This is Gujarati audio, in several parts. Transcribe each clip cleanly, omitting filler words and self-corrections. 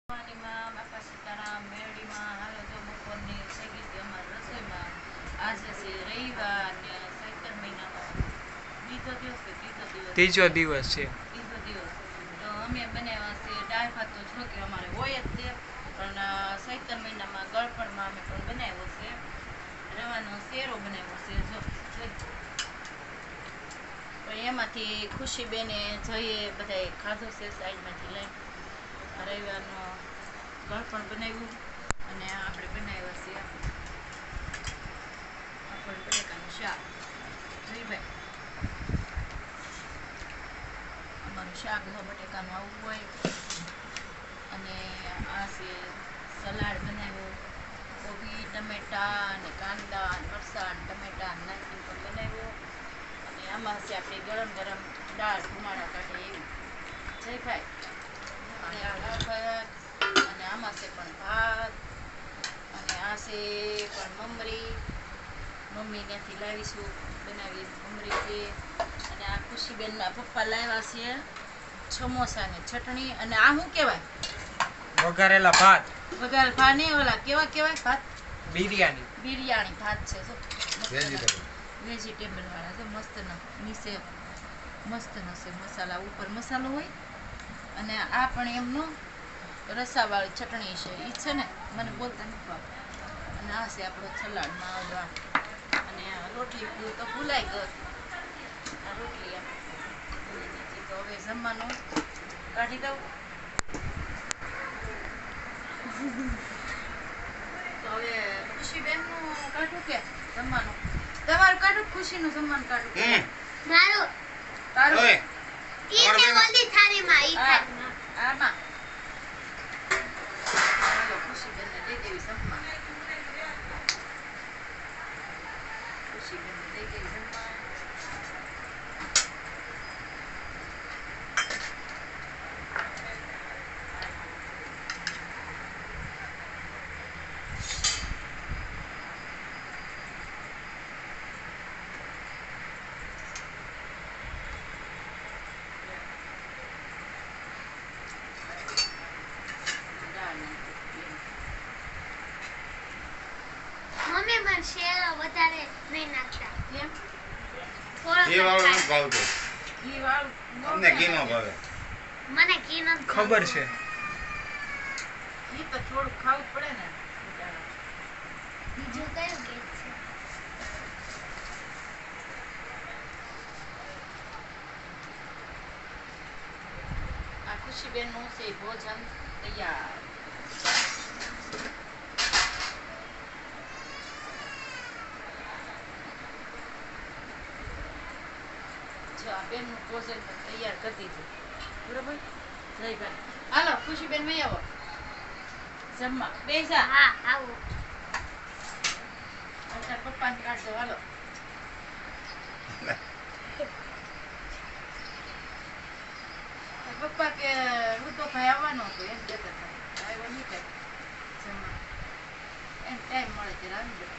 માં બાપા સીતારામ મેરડીમાં હાલો જો બપોરની થઈ ગઈ હતી અમારી રસોઈમાં. આજે છે રવિવાર ને ચૈત્ર મહિનાનો બીજો દિવસ કે ત્રીજો દિવસ ત્રીજો દિવસ છે. ત્રીજો દિવસ તો અમે બનાવ્યા છે દાળ ભાત. તો જો કે અમારે હોય જ તે પણ ચૈત્ર મહિનામાં ગળપણમાં અમે પણ બનાવ્યો છે રવાનો શેરો બનાવ્યો છે. જો પણ એમાંથી ખુશીબેને જઈએ બધાએ ખાધો છે સાઈડમાંથી લઈ રવિવારનો ગળપણ બનાવ્યું અને આપણે બનાવ્યા છે પાપડ બટેકાનું શાક. જોઈ ભાઈ અમારું શાક બટેકાનું આવું હોય અને આ છે સલાડ બનાવ્યું કોબી ટમેટા અને કાંદા અને મરચાં ટમેટા નાખીને પણ બનાવ્યું અને આમાં છે આપણે ગરમ ગરમ દાળ ધુમાડા કાઢે એવી. જય ભાઈ અને આ દાળ ભાત અને આમાં છે પણ ભાત અને આ છે પણ મમરી મમ્મી ત્યાંથી લાવીશું બનાવી મમરી છે. અને આ ખુશીબેનના પપ્પા લાવ્યા છે સમોસા ને ચટણી અને આ શું કહેવાય વઘારેલા ભાત, વઘાર ભાત નહીં ઓલા કેવા કહેવાય ભાત બિરયાની. બિરયાણી ભાત છે જો વેજીટેબલ વાળા તો મસ્ત નીચે મસ્ત નસે મસાલા ઉપર મસાલો હોય અને આ પણ એમનો રસાવાળી ચટણી છે એ છે ને મને બોલતા નથી આવડતું. અને આ છે આપણો સલાડમાં આવવા અને આ રોટલી તો ભૂલાઈ ગયો આ રોટલી એમ તો હવે જમવાનું કાઢી દઉં. તો હવે ખુશીબેનનું કાઢું કે જમવાનું તમારું કાઢું ખુશીનું જમવાનું કાઢું મારું તારું ઈ મે ઓલી થાળીમાં ઈ હા, ખાધું. આમાં હાલો ખુશીબેનને દઈ દેવી જમવા. ખુશીબેનને દઈ દેવી જમવા. મમ્મી મને શેરો વધારે નહીં નાખતા. કેમ થોડોક ઘી જ વાળું ખાય. નથી ભાવતું. ઘી વાળું ન અમને ઘી ખાય. નો ભાવે. મને ઘી નથી ખબર ભાવતું. છે. ઘી તો થોડું ખાવું જ પડે ને. બીજું કયું ગીત છે? આ ખુશીબેનનું છે ભોજન તૈયાર. જો આ બેનનું ભોજન તૈયાર કરી દીધું બરોબર. જય ભાઈ હાલો ખુશીબેન મેં આવો જમવા બેસા. હા આવું. તાર પપ્પાને કાઢજો હાલો. તાર પપ્પા કે ઋતો ભાઈ આવવાનો હતો એમ કહેતા હતા આવ્યો નહીં કઈ જમવા એમ ટાઈમ મળે ત્યારે આવી જતો.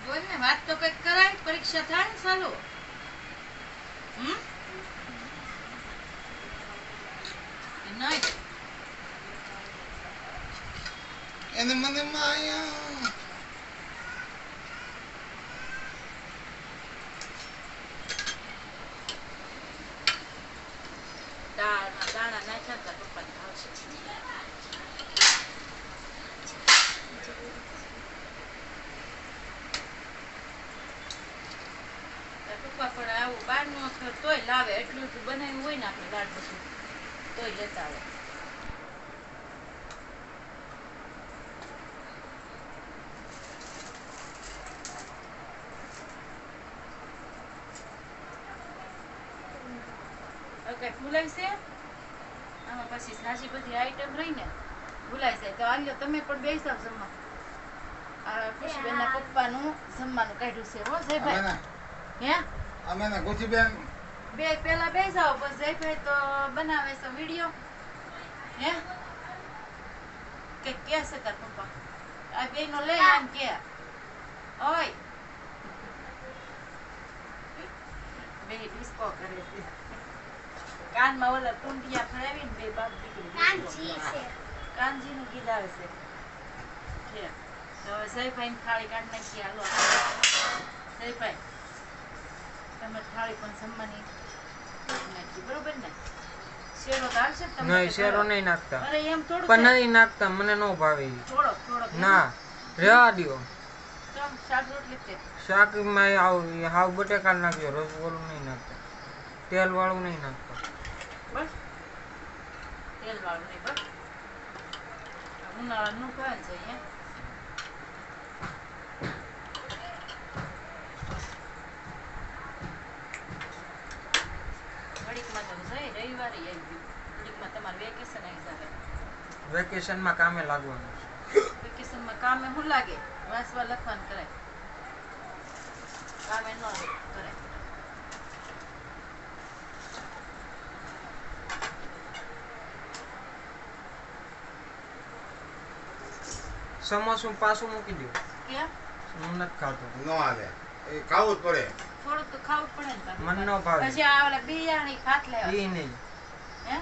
બોલ ને વાત તો કઈક કરાય પરીક્ષા થાય ને ચાલુ. નહીં એને મને માયા. દાણા નાખ્યા હતા પપ્પાને ભાવશે. તાર પપ્પા પણ આવું બહારનું તોય લાવે એટલું તો બનાવ્યું હોય ને આપણે દાળ પછી તોય લેતા આવે. કઈ ભૂલાય છે આમાં પછી સાજી બધી આઈટમ રહી ને ભૂલાય જાય તો આલ્યો તમે પણ બેસાવ જમવા. આ ખુશીબેનના પપ્પાનું જમવાનું કાઢ્યું છે હો અમે જયભાઈ. ના હે અમે ના ખુશીબેન બે પેલા બેસાવ પછી જયભાઈ તો બનાવે છે વિડીયો. હે કે છે તાર પપ્પા આ બેનો લઈ આમ કે ઓય બે ડિસ્કો કરે છે. કાનમાં ઓલા ટુંડિયા ફરાવીને બે બાપ દીકરી કાંચી છે. કાનજીનું ગીત આવે છે. છે. તો હવે સઈભાઈને થાળી કાઢી નાખીએ. હાલો સઈભાઈ તમે થાળી પણ જમવાની કાઢી નાખી, બરોબર ને? શેરો તો આવશે ને તમને? નહીં શેરો નહીં નાખતા, અરે એમ થોડું પણ થાય. નહીં નાખતા, મને ન ભાવે ઈ. થોડોક ના રહેવા દ્યો. ચમ શાક રોટલી તે શાકમાં હાવ બટેકા નાખજો, રસ ઓલું નહીં નાખતા, તેલ વાળું નહીં નાખતા. બસ તેલ વાળું નહીં, બસ ઉનાળાનું ખાય છે અહીંયા. ઘડીકમાં તો જઈ રવિવારે આવી ગયું. ઘડીકમાં તમારે વેકેશન આવી જાય. વેકેશનમાં કામે લાગવાનું. વેકેશનમાં કામે શું લાગે? વાંચવા લખવાનું કરાય, કામે ન કરાય. સમોસું પાછું મૂકી દો, કેમ? હું નથી ખાતો. ન હાલે એ ખાવું જ પડે. થોડુંક તો ખાવું પડે ને પાછું. મને ન ભાવે. પછી આ ઓલા બિયાણી ખાટ લેવા ઈ નહીં. હે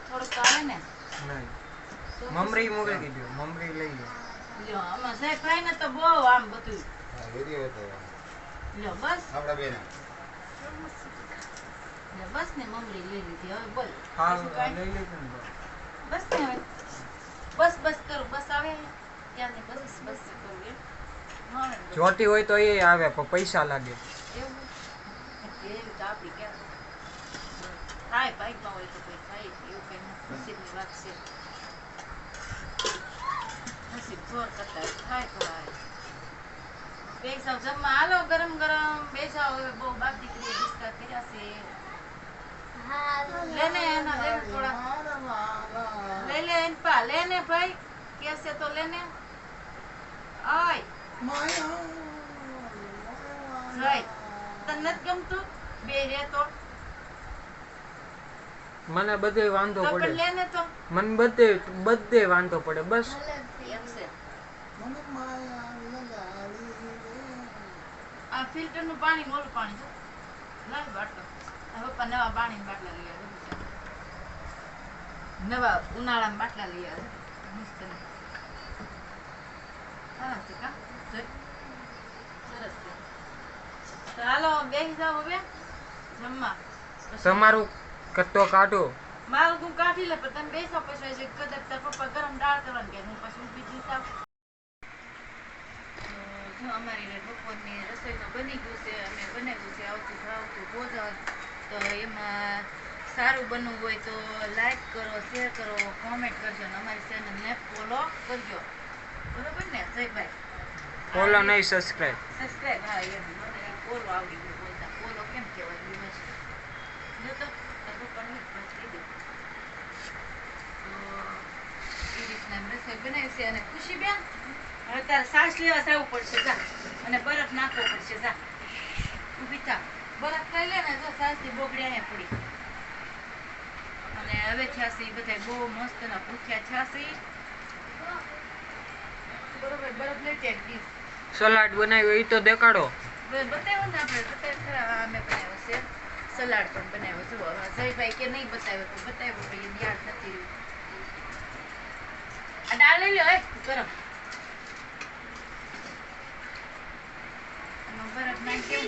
થોડુંક તો આવે ને. નહીં તો મમરી પછી- મૂકી દીધો, મમરી લઈ લો. લ્યો આમાં સઈભાઈ ને તો બહુ આમ બધું. હા, વિડીયો હતો લ્યો બસ આપણા બેન. લ્યો બસ ને મમરી લઈ લીધી. હવે બોલ હા બીજું કાંઈ? લઈ લીધું ને. બસ ને હવે બસ કરું. બસ આવે ત્યાં ને બસ કરું એમ. હા ને બસ. જોતી હોય તો એ આવે પણ પૈસા લાગે. એવું એવી તો આપણી ક્યાં થાય બાઈકમાં હોય તો કોઈ થાય એવું કઈ નસીબની વાત છે. નસીબ જોર કરતા થાય તો આવે. બેસાવ જમવા હાલો, ગરમ ગરમ બેસાવ. હવે બહુ બાપ દીકરીએ ડિસ્કા કર્યા છે. હા લે ને એના લે થોડા લઈ લે એન પા લે ને ભાઈ કેસે તો લે ને. ઓય જોઈ તને નથી ગમતું બે રે તો મને બધે વાંધો તો પણ પડે, લે ને તો મને બધે વાંધો પડે બસ. એમ છે. આ ફિલ્ટર નું પાણી મોલું પાણી જો લાવ બાટલો. આ પપ્પા નવા પાણીના બાટલા લઈ આવે. નવા ઉનાળામાં બાટલા લઈ આવે મસ્ત ને. સરસ છે કા? જોઈ. સરસ છે. તો હાલો બેસી જાઓ હવે જમવા. પછી તમારું કટ્ટો કાઢો. મારું તું કાઢી લે પણ તમે બેસો પછી હજી કદાચ તાર પપ્પા ગરમ દાળ કરવાનું કે હું પછી ઊભી થઈ જાઉં. તો જો અમારી બપોરની રસોઈ તો બની ગયું છે. અમે બનાવ્યું છે આવતું ભાવતું ભોજન. તો એમાં સારું બનવું હોય તો લાઈક કરો, શેર કરો, કોમેન્ટ કરજો અને અમારી ચેનલને ફોલો કરજો. બરોબર ને જયભાઈ? ફોલો નહીં, સબસ્ક્રાઇબ. સબસ્ક્રાઇબ. હા એમ મને ફોલો આવડી ગયું બોલતા. ફોલો કેમ કહેવાય એ મસ્ત. જો તો તાર પપ્પાને કહી દે. તો એ રીતના એમ રસોઈ બનાવી છે. અને ખુશીબેન હવે તારે સાસ લેવા જવું પડશે જા, અને બરફ નાખવો પડશે જા. ઊભી થા, બરફ ખાઈ લે ને. જો સાસની બોગડી અહીંયા પડી. અને હવે થયા છે એ બધા બહુ મસ્ત ના ભૂખ્યા થયા છે. બરોબર બરફ લઈ ત્યાં ડીશ સલાડ બનાવ્યો એ તો દેખાડો. બતાવ્યો ને આપણે બતાવ્યો ખરા. આ મેં બનાવ્યો છે સલાડ પણ બનાવ્યો. જુઓ હવે જયભાઈ કે નહીં બતાવ્યો તો બતાવ્યો પણ એ યાદ નથી રહ્યું. આ દાળ લઈ લો હે ગરમ. એમાં બરફ નાખી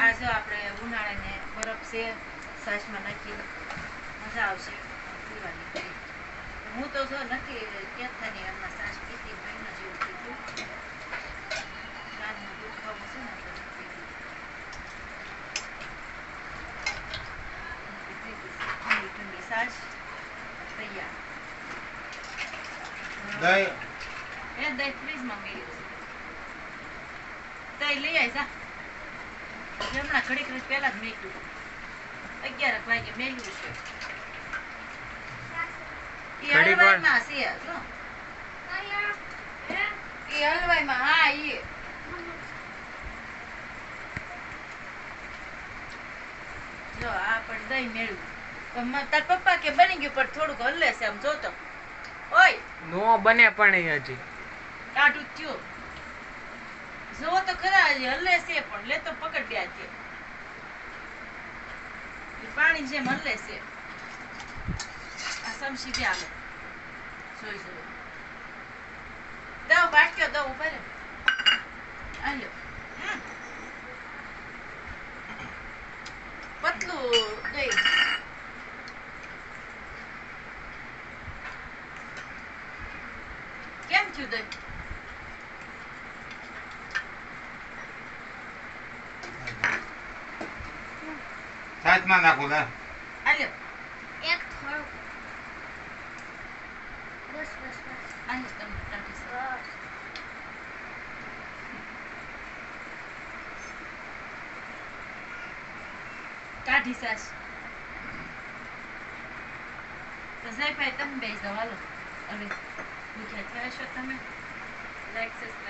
આ જો આપણે ઉનાળાને બરફ છે છાશમાં નાખી મજા આવશે પીવાની. હું તો જો નથી ક્યાંથી એમના છાશ પીતી મહિના જેવું પીધું. કાનનું દુખાવો છે ને તો નથી પીતી. ઠંડી ઠંડી છાશ તૈયાર. દહીં એ દહીં ફ્રીજમાં મેળ્યું છે. દહીં લઈ આવી જા. હમણાં ઘડીક મિનિટ પહેલા જ મેળ્યું. 11 વાગે મેળ્યું છે. એ ઘડીક વાર. હલવાઈમાં છે જો. એ હલવાઈમાં હા એ જો આ પણ દહીં મેળવ્યું. પણ તાર પપ્પા કે બની ગયું પણ થોડુંક હલે છે આમ જો તો. ઓય નો બને પણ એ હજી. કાઢું થયું. જો તો ખરા હજી હલે છે પણ લે તો પકડ્યા છે ઈ પાણી જેમ હલે છે આ સમસી દે આલે જોઈ જોઈ દઉં બાટક્યો દઉં ઉપર આલ્યો પતલું દહીં કેમ થયું દહીં સાચમાં નાખો લે આલ્યો એક થોડું બસ બસ બસ આલ્યો તમે ટાટી બસ કાઢી સાસ તો જય ભાઈ તમે બેસી જાઓ હાલો હવે ભૂખ્યા થયા છો તમે લાઈક સબસ્ક્રાઈબ